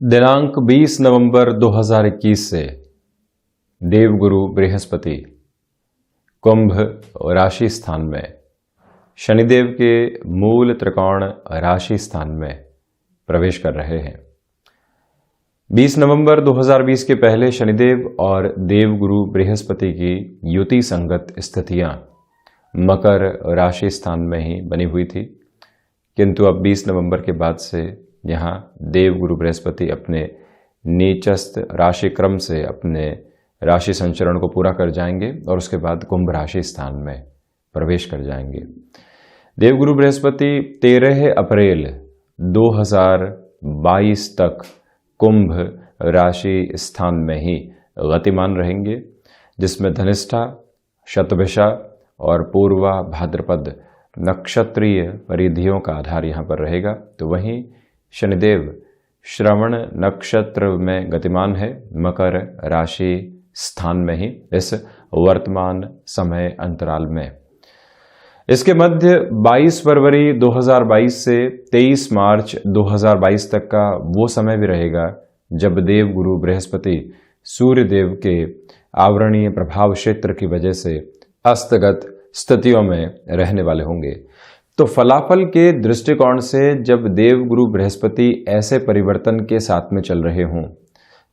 दिनांक 20 नवंबर 2021 से देवगुरु बृहस्पति कुंभ राशि स्थान में शनिदेव के मूल त्रिकोण राशि स्थान में प्रवेश कर रहे हैं। 20 नवंबर 2020 के पहले शनिदेव और देवगुरु बृहस्पति की युति संगत स्थितियां मकर राशि स्थान में ही बनी हुई थी, किंतु अब 20 नवंबर के बाद से यहाँ देवगुरु बृहस्पति अपने नीचस्थ राशि क्रम से अपने राशि संचरण को पूरा कर जाएंगे और उसके बाद कुंभ राशि स्थान में प्रवेश कर जाएंगे। देवगुरु बृहस्पति 13 अप्रैल 2022 तक कुंभ राशि स्थान में ही गतिमान रहेंगे, जिसमें धनिष्ठा, शतभिषा और पूर्वा भाद्रपद नक्षत्रीय परिधियों का आधार यहाँ पर रहेगा। तो वहीं शनिदेव श्रवण नक्षत्र में गतिमान है मकर राशि स्थान में ही इस वर्तमान समय अंतराल में। इसके मध्य 22 फरवरी 2022 से 23 मार्च 2022 तक का वो समय भी रहेगा जब देवगुरु बृहस्पति सूर्य देव के आवरणीय प्रभाव क्षेत्र की वजह से अस्तगत स्थितियों में रहने वाले होंगे। तो फलाफल के दृष्टिकोण से जब देवगुरु बृहस्पति ऐसे परिवर्तन के साथ में चल रहे हों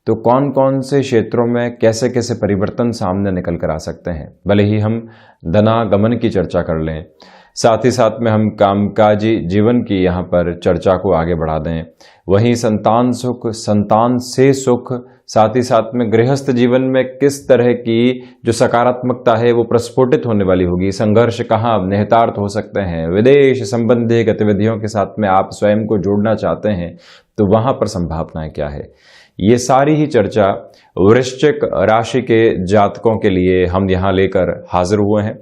तो कौन कौन से क्षेत्रों में कैसे कैसे परिवर्तन सामने निकल कर आ सकते हैं। भले ही हम धनागमन की चर्चा कर लें, साथ ही साथ में हम कामकाजी जीवन की यहाँ पर चर्चा को आगे बढ़ा दें, वहीं संतान सुख, संतान से सुख, साथ ही साथ में गृहस्थ जीवन में किस तरह की जो सकारात्मकता है वो प्रस्फुटित होने वाली होगी, संघर्ष कहाँ निहितार्थ हो सकते हैं, विदेश संबंधी गतिविधियों के साथ में आप स्वयं को जोड़ना चाहते हैं तो वहां पर संभावनाएं क्या है, ये सारी ही चर्चा वृश्चिक राशि के जातकों के लिए हम यहाँ लेकर हाजिर हुए हैं।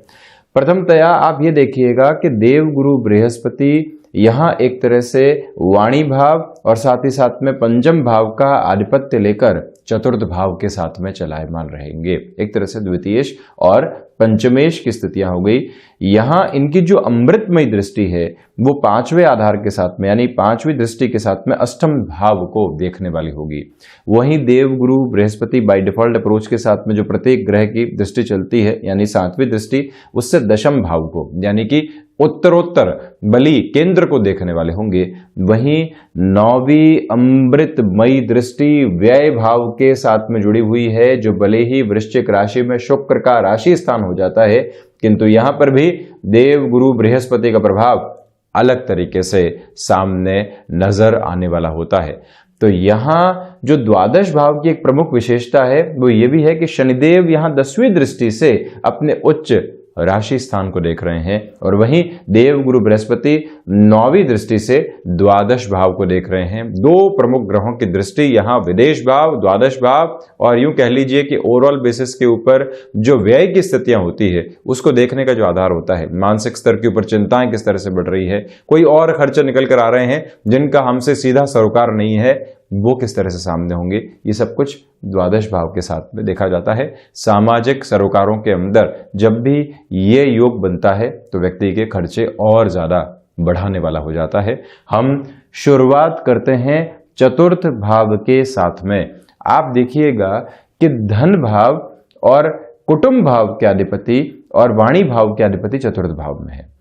प्रथमतया आप ये देखिएगा कि देवगुरु बृहस्पति यहाँ एक तरह से वाणी भाव और साथ ही साथ में पंचम भाव का आधिपत्य लेकर चतुर्थ भाव के साथ में चलायमान रहेंगे। एक तरह से द्वितीयेश और पंचमेश की स्थितियां हो गई। यहाँ इनकी जो अमृतमयी दृष्टि है वो पांचवें आधार के साथ में यानी पांचवी दृष्टि के साथ में अष्टम भाव को देखने वाली होगी। वहीं देवगुरु बृहस्पति बाय डिफॉल्ट अप्रोच के साथ में जो प्रत्येक ग्रह की दृष्टि चलती है यानी सातवीं दृष्टि, उससे दशम भाव को यानी कि उत्तरोत्तर बली केंद्र को देखने वाले होंगे। वहीं नौवीं अमृतमयी दृष्टि व्यय भाव के साथ में जुड़ी हुई है, जो भले ही वृश्चिक राशि में शुक्र का राशि स्थान हो जाता है, किंतु यहां पर भी देवगुरु बृहस्पति का प्रभाव अलग तरीके से सामने नजर आने वाला होता है। तो यहां जो द्वादश भाव की एक प्रमुख विशेषता है वो ये भी है कि शनिदेव यहां 10वीं दृष्टि से अपने उच्च राशि स्थान को देख रहे हैं और वहीं देवगुरु बृहस्पति 9वीं दृष्टि से द्वादश भाव को देख रहे हैं। दो प्रमुख ग्रहों की दृष्टि यहाँ विदेश भाव, द्वादश भाव और यूं कह लीजिए कि ओवरऑल बेसिस के ऊपर जो व्यय की स्थितियां होती है उसको देखने का जो आधार होता है, मानसिक स्तर के ऊपर चिंताएं किस तरह से बढ़ रही है, कोई और खर्चे निकल कर आ रहे हैं जिनका हमसे सीधा सरोकार नहीं है, वो किस तरह से सामने होंगे, ये सब कुछ द्वादश भाव के साथ में देखा जाता है। सामाजिक सरोकारों के अंदर जब भी ये योग बनता है तो व्यक्ति के खर्चे और ज्यादा बढ़ाने वाला हो जाता है। हम शुरुआत करते हैं चतुर्थ भाव के साथ में। आप देखिएगा कि धन भाव और कुटुंब भाव के अधिपति और वाणी भाव के अधिपति चतुर्थ भाव में है।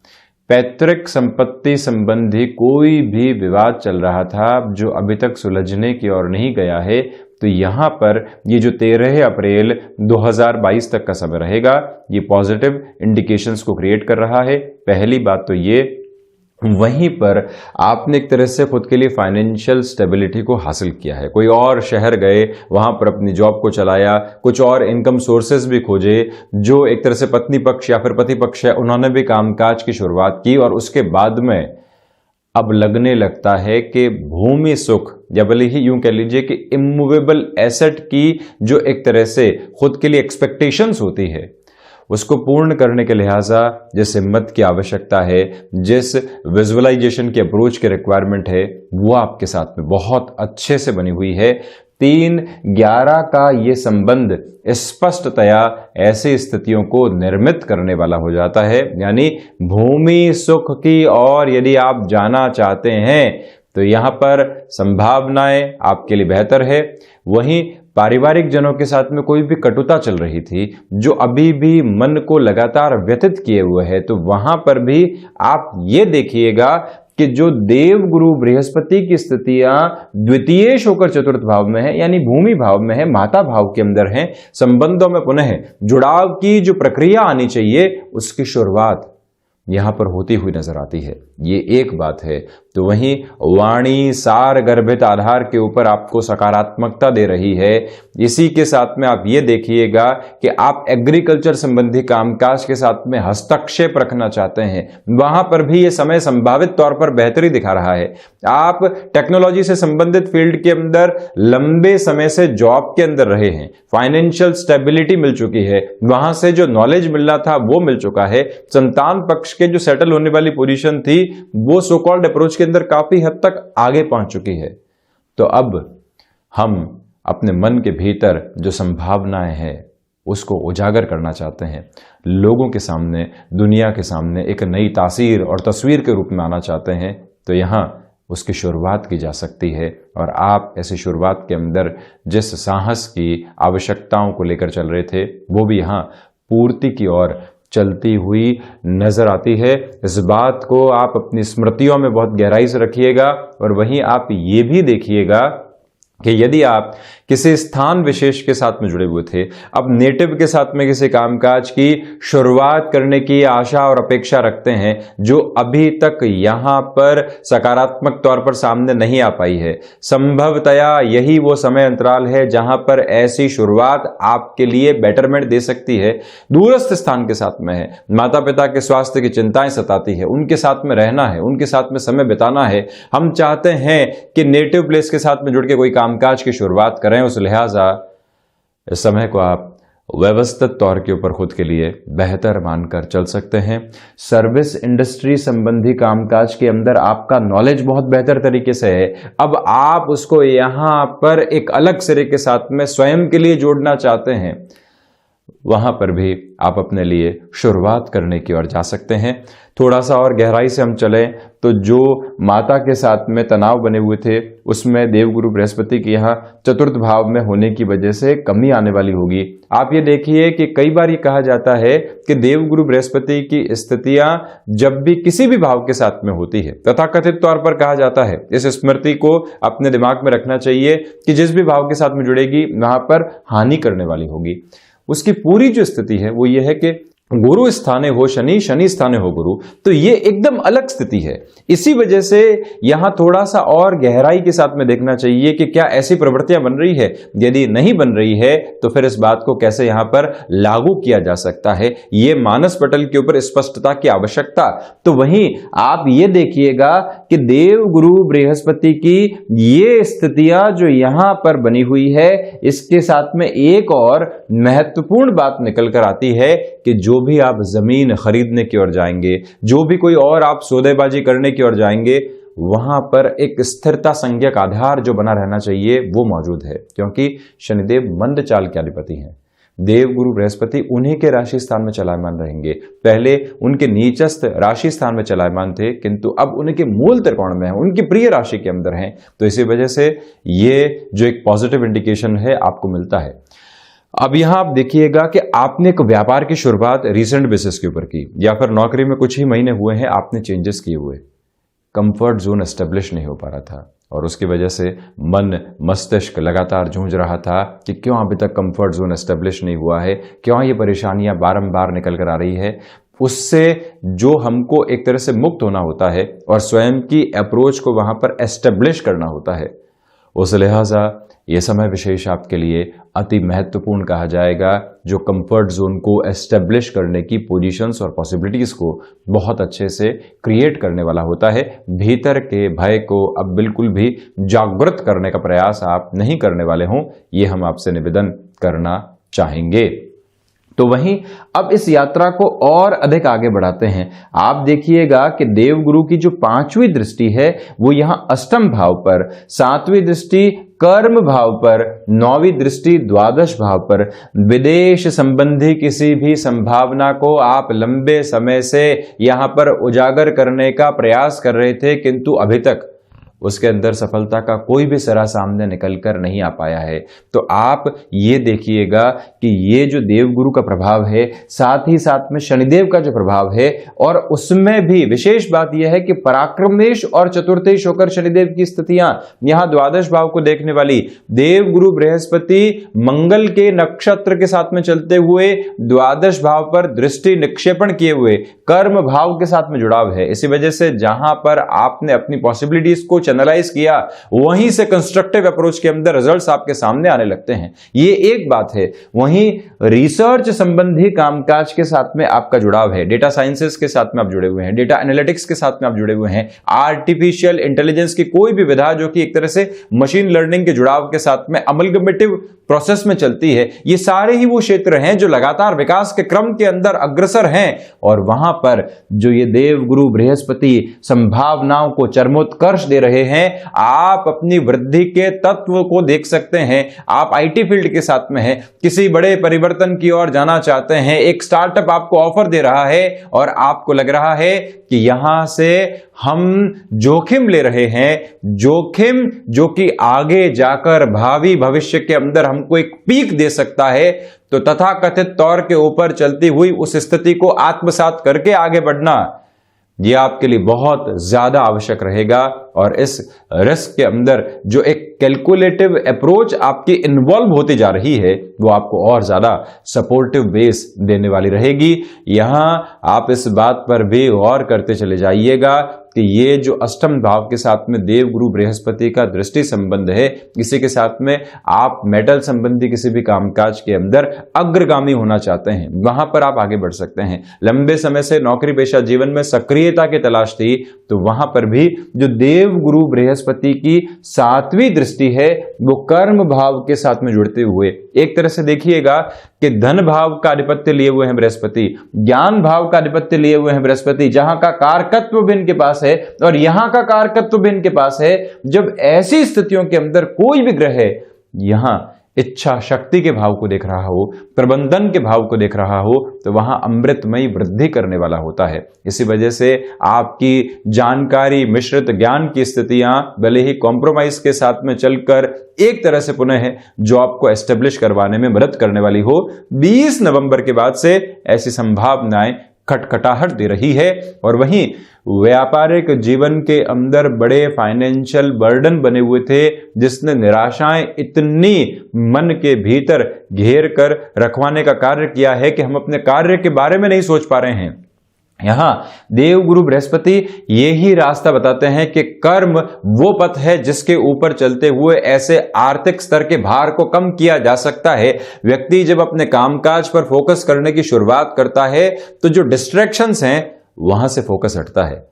पैतृक संपत्ति संबंधी कोई भी विवाद चल रहा था जो अभी तक सुलझने की ओर नहीं गया है, तो यहाँ पर ये जो 13 अप्रैल 2022 तक का समय रहेगा ये पॉजिटिव इंडिकेशंस को क्रिएट कर रहा है। पहली बात तो ये, वहीं पर आपने एक तरह से खुद के लिए फाइनेंशियल स्टेबिलिटी को हासिल किया है। कोई और शहर गए, वहां पर अपनी जॉब को चलाया, कुछ और इनकम सोर्सेज भी खोजे। जो एक तरह से पत्नी पक्ष या फिर पति पक्ष है उन्होंने भी कामकाज की शुरुआत की और उसके बाद में अब लगने लगता है कि भूमि सुख या भले ही यूं कह लीजिए कि इमूवेबल एसेट की जो एक तरह से खुद के लिए एक्सपेक्टेशंस होती है उसको पूर्ण करने के लिहाजा जिस हिम्मत की आवश्यकता है, जिस विजुअलाइजेशन की अप्रोच की रिक्वायरमेंट है, वो आपके साथ में बहुत अच्छे से बनी हुई है। 3-11 का ये संबंध स्पष्टतया ऐसी स्थितियों को निर्मित करने वाला हो जाता है। यानी भूमि सुख की और यदि आप जाना चाहते हैं तो यहाँ पर संभावनाएं आपके लिए बेहतर है। वहीं पारिवारिक जनों के साथ में कोई भी कटुता चल रही थी जो अभी भी मन को लगातार व्यथित किए हुए है, तो वहां पर भी आप ये देखिएगा कि जो देव गुरु बृहस्पति की स्थितियां द्वितीयेश होकर चतुर्थ भाव में है, यानी भूमि भाव में है, माता भाव के अंदर है, संबंधों में पुनः जुड़ाव की जो प्रक्रिया आनी चाहिए उसकी शुरुआत यहां पर होती हुई नजर आती है। ये एक बात है। तो वहीं वाणी सार गर्भित आधार के ऊपर आपको सकारात्मकता दे रही है। इसी के साथ में आप ये देखिएगा कि आप एग्रीकल्चर संबंधी कामकाज के साथ में हस्तक्षेप रखना चाहते हैं, वहां पर भी ये समय संभावित तौर पर बेहतरी दिखा रहा है। आप टेक्नोलॉजी से संबंधित फील्ड के अंदर लंबे समय से जॉब के अंदर रहे हैं, फाइनेंशियल स्टेबिलिटी मिल चुकी है, वहां से जो नॉलेज मिलना था वो मिल चुका है। संतान पक्ष के जो सेटल होने वाली पोजीशन थी वो सो कॉल्ड अप्रोच के अंदर काफी हद तक आगे पहुंच चुकी है। तो अब हम अपने मन के भीतर जो संभावनाएं हैं उसको उजागर करना चाहते हैं, लोगों के सामने, दुनिया के सामने एक नई तासीर और तस्वीर के रूप में आना चाहते हैं, तो यहां उसकी शुरुआत की जा सकती है। और आप ऐसी शुरुआत के अंदर जिस साहस की आवश्यकताओं को लेकर चल रहे थे वो भी यहां पूर्ति की ओर चलती हुई नजर आती है। इस बात को आप अपनी स्मृतियों में बहुत गहराई से रखिएगा। और वहीं आप ये भी देखिएगा कि यदि आप किसी स्थान विशेष के साथ में जुड़े हुए थे, अब नेटिव के साथ में किसी कामकाज की शुरुआत करने की आशा और अपेक्षा रखते हैं जो अभी तक यहां पर सकारात्मक तौर पर सामने नहीं आ पाई है, संभवतया यही वो समय अंतराल है जहां पर ऐसी शुरुआत आपके लिए बेटरमेंट दे सकती है। दूरस्थ स्थान के साथ में है, माता पिता के स्वास्थ्य की चिंताएं सताती है, उनके साथ में रहना है, उनके साथ में समय बिताना है। हम चाहते हैं कि नेटिव प्लेस के साथ में जुड़ के कोई कामकाज की शुरुआत करें। उस लिहाजा इस समय को आप व्यवस्थित तौर के ऊपर खुद के लिए बेहतर मानकर चल सकते हैं। सर्विस इंडस्ट्री संबंधी कामकाज के अंदर आपका नॉलेज बहुत बेहतर तरीके से है। अब आप उसको यहां पर एक अलग सिरे के साथ में स्वयं के लिए जोड़ना चाहते हैं, वहां पर भी आप अपने लिए शुरुआत करने की ओर जा सकते हैं। थोड़ा सा और गहराई से हम चलें तो जो माता के साथ में तनाव बने हुए थे उसमें देवगुरु बृहस्पति के यहाँ चतुर्थ भाव में होने की वजह से कमी आने वाली होगी। आप ये देखिए कि कई बार ये कहा जाता है कि देवगुरु बृहस्पति की स्थितियां जब भी किसी भी भाव के साथ में होती है, तथाकथित तौर पर कहा जाता है, इस स्मृति को अपने दिमाग में रखना चाहिए कि जिस भी भाव के साथ में जुड़ेगी वहां पर हानि करने वाली होगी। उसकी पूरी जो स्थिति है वो ये है कि गुरु स्थाने हो शनि, शनि स्थाने हो गुरु, तो ये एकदम अलग स्थिति है। इसी वजह से यहां थोड़ा सा और गहराई के साथ में देखना चाहिए कि क्या ऐसी प्रवृत्तियां बन रही है। यदि नहीं बन रही है तो फिर इस बात को कैसे यहां पर लागू किया जा सकता है, ये मानस पटल के ऊपर स्पष्टता की आवश्यकता। तो वहीं आप ये देखिएगा कि देव गुरु बृहस्पति की ये स्थितियां जो यहां पर बनी हुई है, इसके साथ में एक और महत्वपूर्ण बात निकल कर आती है कि जो भी आप जमीन खरीदने की ओर जाएंगे, जो भी कोई और आप सौदेबाजी करने की ओर जाएंगे, वहां पर एक स्थिरता संज्ञक आधार जो बना रहना चाहिए वो मौजूद है, क्योंकि शनिदेव मंद चाल के अधिपति हैं। देवगुरु बृहस्पति उन्हीं के राशि स्थान में चलायमान रहेंगे। पहले उनके नीचस्थ राशि स्थान में चलायमान थे, किंतु अब उनके मूल त्रिकोण में हैं, उनकी प्रिय राशि के अंदर हैं। तो इसी वजह से ये जो एक पॉजिटिव इंडिकेशन है आपको मिलता है। अब यहां आप देखिएगा कि आपने एक व्यापार की शुरुआत रिसेंट बेसिस के ऊपर की, या फिर नौकरी में कुछ ही महीने हुए हैं आपने चेंजेस किए हुए, कंफर्ट जोन एस्टेब्लिश नहीं हो पा रहा था और उसकी वजह से मन मस्तिष्क लगातार जूझ रहा था कि क्यों अभी तक कंफर्ट जोन एस्टेब्लिश नहीं हुआ है, क्यों ये परेशानियां बारंबार निकल कर आ रही है। उससे जो हमको एक तरह से मुक्त होना होता है और स्वयं की अप्रोच को वहां पर एस्टेब्लिश करना होता है, उस लिहाजा ये समय विशेष आपके लिए अति महत्वपूर्ण कहा जाएगा, जो कंफर्ट जोन को एस्टेब्लिश करने की पोजीशंस और पॉसिबिलिटीज को बहुत अच्छे से क्रिएट करने वाला होता है। भीतर के भय को अब बिल्कुल भी जागृत करने का प्रयास आप नहीं करने वाले हों, ये हम आपसे निवेदन करना चाहेंगे। तो वहीं अब इस यात्रा को और अधिक आगे बढ़ाते हैं। आप देखिएगा कि देवगुरु की जो 5वीं दृष्टि है वो यहां अष्टम भाव पर, 7वीं दृष्टि कर्म भाव पर, 9वीं दृष्टि द्वादश भाव पर, विदेश संबंधी किसी भी संभावना को आप लंबे समय से यहां पर उजागर करने का प्रयास कर रहे थे, किंतु अभी तक उसके अंदर सफलता का कोई भी सिरा सामने निकल कर नहीं आ पाया है। तो आप ये देखिएगा कि ये जो देवगुरु का प्रभाव है, साथ ही साथ में शनिदेव का जो प्रभाव है, और उसमें भी विशेष बात यह है कि पराक्रमेश और चतुर्थेश होकर शनिदेव की स्थितियां यहां द्वादश भाव को देखने वाली देवगुरु बृहस्पति मंगल के नक्षत्र के साथ में चलते हुए द्वादश भाव पर दृष्टि निक्षेपण किए हुए कर्म भाव के साथ में जुड़ाव है। इसी वजह से जहां पर आपने अपनी पॉसिबिलिटीज को चैनलाइज किया, वहीं से कंस्ट्रक्टिव अप्रोच के अंदर रिजल्ट्स आपके सामने आने लगते हैं। ये एक बात है। वहीं रिसर्च संबंधी कामकाज के साथ में आपका जुड़ाव है, डेटा साइंसेस के साथ में आप जुड़े हुए हैं, डेटा एनालिटिक्स के साथ में आप जुड़े हुए हैं, आर्टिफिशियल इंटेलिजेंस की कोई भी विधा जो कि एक तरह से मशीन लर्निंग के जुड़ाव के साथ में अमलगमेटिव प्रोसेस में चलती है, ये सारे ही वो क्षेत्र हैं जो लगातार विकास के क्रम के अंदर अग्रसर हैं। और वहां पर जो ये देवगुरु बृहस्पति संभावनाओं को चरमोत्कर्ष दे रहे हैं, आप अपनी वृद्धि के तत्व को देख सकते हैं। आप आईटी फील्ड के साथ में हैं, किसी बड़े परिवर्तन की ओर जाना चाहते हैं, एक स्टार्टअप आपको ऑफर दे रहा है और आपको लग रहा है कि यहां से हम जोखिम ले रहे हैं, जोखिम जो कि आगे जाकर भावी भविष्य के अंदर हमको एक पीक दे सकता है। तो तथाकथित तौर के ऊपर चलती हुई उस स्थिति को आत्मसात करके आगे बढ़ना, यह आपके लिए बहुत ज्यादा आवश्यक रहेगा। और इस रिस्क के अंदर जो एक कैलकुलेटिव अप्रोच आपकी इन्वॉल्व होती जा रही है, वो आपको और ज्यादा सपोर्टिव बेस देने वाली रहेगी। यहां आप इस बात पर भी गौर करते चले जाइएगा कि ये जो अष्टम भाव के साथ में देवगुरु बृहस्पति का दृष्टि संबंध है, इसी के साथ में आप मेटल संबंधी किसी भी कामकाज के अंदर अग्रगामी होना चाहते हैं, वहां पर आप आगे बढ़ सकते हैं। लंबे समय से नौकरी पेशा जीवन में सक्रियता की तलाश थी, तो वहां पर भी जो देवगुरु बृहस्पति की 7वीं दृष्टि है, वो कर्म भाव के साथ में जुड़ते हुए एक तरह से देखिएगा कि धन भाव का आधिपत्य लिए हुए हैं बृहस्पति, ज्ञान भाव का आधिपत्य लिए हुए हैं बृहस्पति, जहां का कारकत्व भी इनके पास है और यहां का कारकत्व भी इनके पास है। जब ऐसी स्थितियों के अंदर कोई भी ग्रह यहां इच्छा शक्ति के भाव को देख रहा हो, प्रबंधन के भाव को देख रहा हो, तो वहां अमृतमयी वृद्धि करने वाला होता है। इसी वजह से आपकी जानकारी मिश्रित ज्ञान की स्थितियां भले ही कॉम्प्रोमाइज के साथ में चलकर एक तरह से पुनः जॉब को एस्टेब्लिश करवाने में मदद करने वाली हो, 20 नवंबर के बाद से ऐसी संभावनाएं खटखटाहट दे रही है। और वहीं व्यापारिक जीवन के अंदर बड़े फाइनेंशियल बर्डन बने हुए थे, जिसने निराशाएं इतनी मन के भीतर घेर कर रखवाने का कार्य किया है कि हम अपने कार्य के बारे में नहीं सोच पा रहे हैं। यहां देवगुरु बृहस्पति यही रास्ता बताते हैं कि कर्म वो पथ है जिसके ऊपर चलते हुए ऐसे आर्थिक स्तर के भार को कम किया जा सकता है। व्यक्ति जब अपने कामकाज पर फोकस करने की शुरुआत करता है, तो जो डिस्ट्रैक्शंस हैं वहां से फोकस हटता है,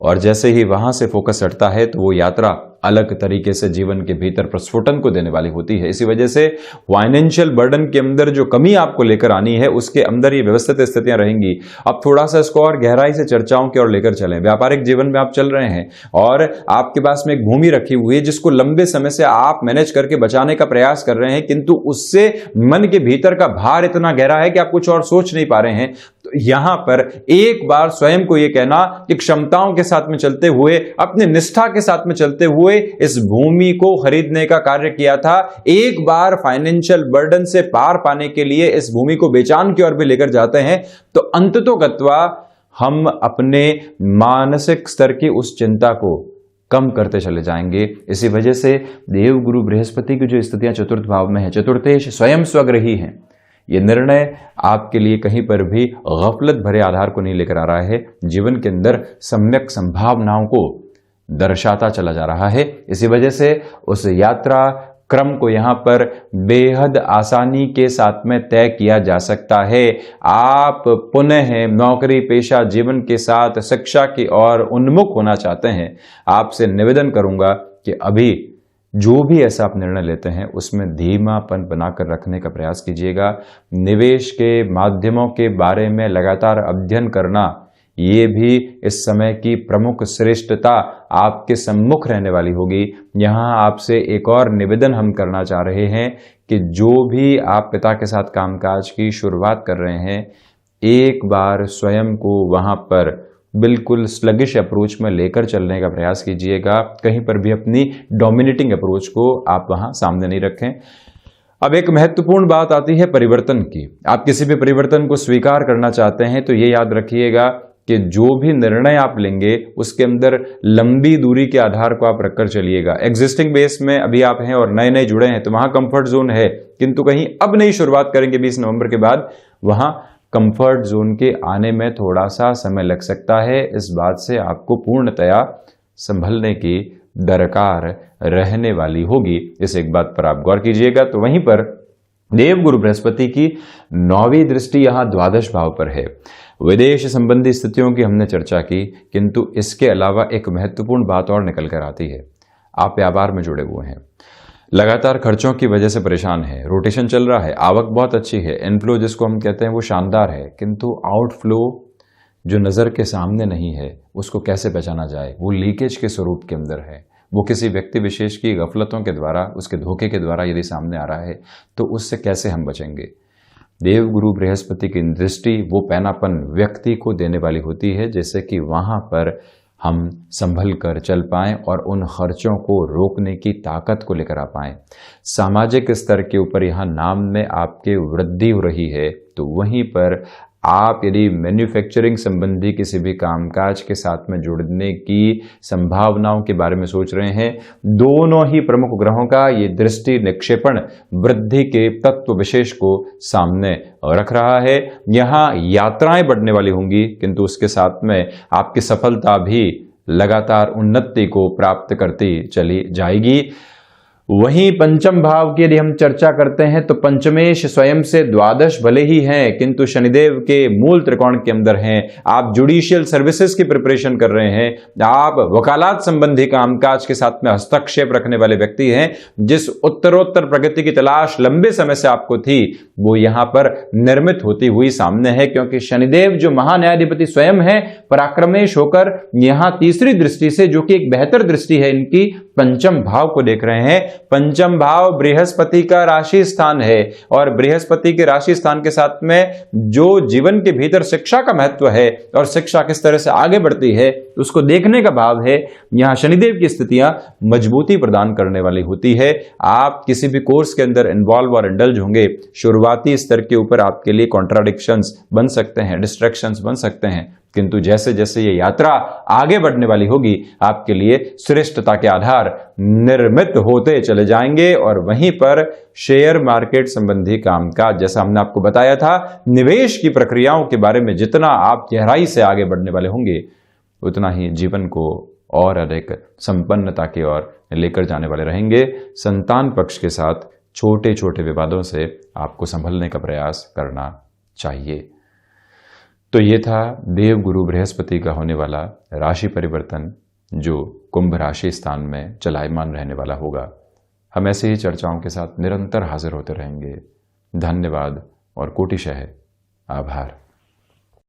और जैसे ही वहां से फोकस हटता है तो वो यात्रा अलग तरीके से जीवन के भीतर प्रस्फुटन को देने वाली होती है। इसी वजह से फाइनेंशियल बर्डन के अंदर जो कमी आपको लेकर आनी है, उसके अंदर ये व्यवस्थित स्थितियां रहेंगी। अब थोड़ा सा इसको और गहराई से चर्चाओं की ओर लेकर चलें। व्यापारिक जीवन में आप चल रहे हैं और आपके पास में एक भूमि रखी हुई है जिसको लंबे समय से आप मैनेज करके बचाने का प्रयास कर रहे हैं, किंतु उससे मन के भीतर का भार इतना गहरा है कि आप कुछ और सोच नहीं पा रहे हैं। तो यहां पर एक बार स्वयं को यह कहना कि क्षमताओं के साथ में चलते हुए, अपने निष्ठा के साथ में चलते हुए इस भूमि को खरीदने का कार्य किया था। एक बार फाइनेंशियल बर्डन से पार पाने के लिए इस भूमि को बेचान की ओर भी लेकर जाते हैं, तो अंततोगत्वा हम अपने मानसिक स्तर की उस चिंता को कम करते चले जाएंगे। इसी वजह से देवगुरु बृहस्पति की जो स्थितियां चतुर्थ भाव में है, चतुर्थेश स्वयं स्वग्रही हैं, यह निर्णय आपके लिए कहीं पर भी गफलत भरे आधार को नहीं लेकर आ रहा है, जीवन के अंदर सम्यक संभावनाओं को दर्शाता चला जा रहा है। इसी वजह से उस यात्रा क्रम को यहां पर बेहद आसानी के साथ में तय किया जा सकता है। आप पुनः नौकरी पेशा जीवन के साथ शिक्षा की ओर उन्मुख होना चाहते हैं, आपसे निवेदन करूंगा कि अभी जो भी ऐसा आप निर्णय लेते हैं उसमें धीमापन बनाकर रखने का प्रयास कीजिएगा। निवेश के माध्यमों के बारे में लगातार अध्ययन करना, ये भी इस समय की प्रमुख श्रेष्ठता आपके सम्मुख रहने वाली होगी। यहाँ आपसे एक और निवेदन हम करना चाह रहे हैं कि जो भी आप पिता के साथ कामकाज की शुरुआत कर रहे हैं, एक बार स्वयं को वहाँ पर बिल्कुल स्लगिश अप्रोच में लेकर चलने का प्रयास कीजिएगा। कहीं पर भी अपनी डोमिनेटिंग अप्रोच को आप वहां सामने नहीं रखें। अब एक महत्वपूर्ण बात आती है परिवर्तन की। आप किसी भी परिवर्तन को स्वीकार करना चाहते हैं तो ये याद रखिएगा कि जो भी निर्णय आप लेंगे उसके अंदर लंबी दूरी के आधार को आप रखकर चलिएगा। एग्जिस्टिंग बेस में अभी आप हैं और नए नए जुड़े हैं तो वहां कंफर्ट जोन है, किंतु कहीं अब नई शुरुआत करेंगे 20 नवंबर के बाद, वहां कंफर्ट जोन के आने में थोड़ा सा समय लग सकता है। इस बात से आपको पूर्णतया संभलने की दरकार रहने वाली होगी। इस एक बात पर आप गौर कीजिएगा। तो वहीं पर देवगुरु बृहस्पति की 9वीं दृष्टि यहां द्वादश भाव पर है। विदेश संबंधी स्थितियों की हमने चर्चा की, किंतु इसके अलावा एक महत्वपूर्ण बात और निकल कर आती है। आप व्यापार में जुड़े हुए हैं, लगातार खर्चों की वजह से परेशान है, रोटेशन चल रहा है, आवक बहुत अच्छी है, इनफ्लो जिसको हम कहते हैं वो शानदार है, किंतु आउटफ्लो जो नजर के सामने नहीं है उसको कैसे पहचाना जाए, वो लीकेज के स्वरूप के अंदर है। वो किसी व्यक्ति विशेष की गफलतों के द्वारा, उसके धोखे के द्वारा यदि सामने आ रहा है तो उससे कैसे हम बचेंगे। देवगुरु बृहस्पति की दृष्टि वो पैनापन व्यक्ति को देने वाली होती है जैसे कि वहां पर हम संभल कर चल पाएं और उन खर्चों को रोकने की ताकत को लेकर आ पाएं। सामाजिक स्तर के ऊपर यहाँ नाम में आपके वृद्धि हो रही है, तो वहीं पर आप यदि मैन्युफैक्चरिंग संबंधी किसी भी कामकाज के साथ में जुड़ने की संभावनाओं के बारे में सोच रहे हैं, दोनों ही प्रमुख ग्रहों का ये दृष्टि निक्षेपण वृद्धि के तत्व विशेष को सामने रख रहा है। यहाँ यात्राएं बढ़ने वाली होंगी, किंतु उसके साथ में आपकी सफलता भी लगातार उन्नति को प्राप्त करती चली जाएगी। वहीं पंचम भाव की यदि हम चर्चा करते हैं तो पंचमेश स्वयं से द्वादश भले ही हैं, किंतु शनिदेव के मूल त्रिकोण के अंदर हैं। आप जुडिशियल सर्विसेज की प्रिपरेशन कर रहे हैं, आप वकालत संबंधी कामकाज के साथ में हस्तक्षेप रखने वाले व्यक्ति हैं। जिस उत्तरोत्तर प्रगति की तलाश लंबे समय से आपको थी वो यहां पर निर्मित होती हुई सामने है, क्योंकि शनिदेव जो महान्यायाधिपति स्वयं है पराक्रमेश होकर यहां तीसरी दृष्टि से, जो कि एक बेहतर दृष्टि है इनकी, पंचम भाव को देख रहे हैं। पंचम भाव बृहस्पति का राशि स्थान है और बृहस्पति के राशि स्थान के साथ में जो जीवन के भीतर शिक्षा का महत्व है और शिक्षा किस तरह से आगे बढ़ती है उसको देखने का भाव है। यहां शनिदेव की स्थितियां मजबूती प्रदान करने वाली होती है। आप किसी भी कोर्स के अंदर इन्वॉल्व और इंडल्ज होंगे, शुरुआती स्तर के ऊपर आपके लिए कॉन्ट्राडिक्शंस बन सकते हैं, डिस्ट्रैक्शंस बन सकते हैं, किंतु जैसे जैसे ये यात्रा आगे बढ़ने वाली होगी आपके लिए श्रेष्ठता के आधार निर्मित होते चले जाएंगे। और वहीं पर शेयर मार्केट संबंधी कामकाज, जैसा हमने आपको बताया था, निवेश की प्रक्रियाओं के बारे में जितना आप गहराई से आगे बढ़ने वाले होंगे उतना ही जीवन को और अधिक संपन्नता की ओर लेकर जाने वाले रहेंगे। संतान पक्ष के साथ छोटे छोटे विवादों से आपको संभलने का प्रयास करना चाहिए। तो ये था देवगुरु बृहस्पति का होने वाला राशि परिवर्तन जो कुंभ राशि स्थान में चलायमान रहने वाला होगा। हम ऐसे ही चर्चाओं के साथ निरंतर हाजिर होते रहेंगे। धन्यवाद और कोटिशः आभार।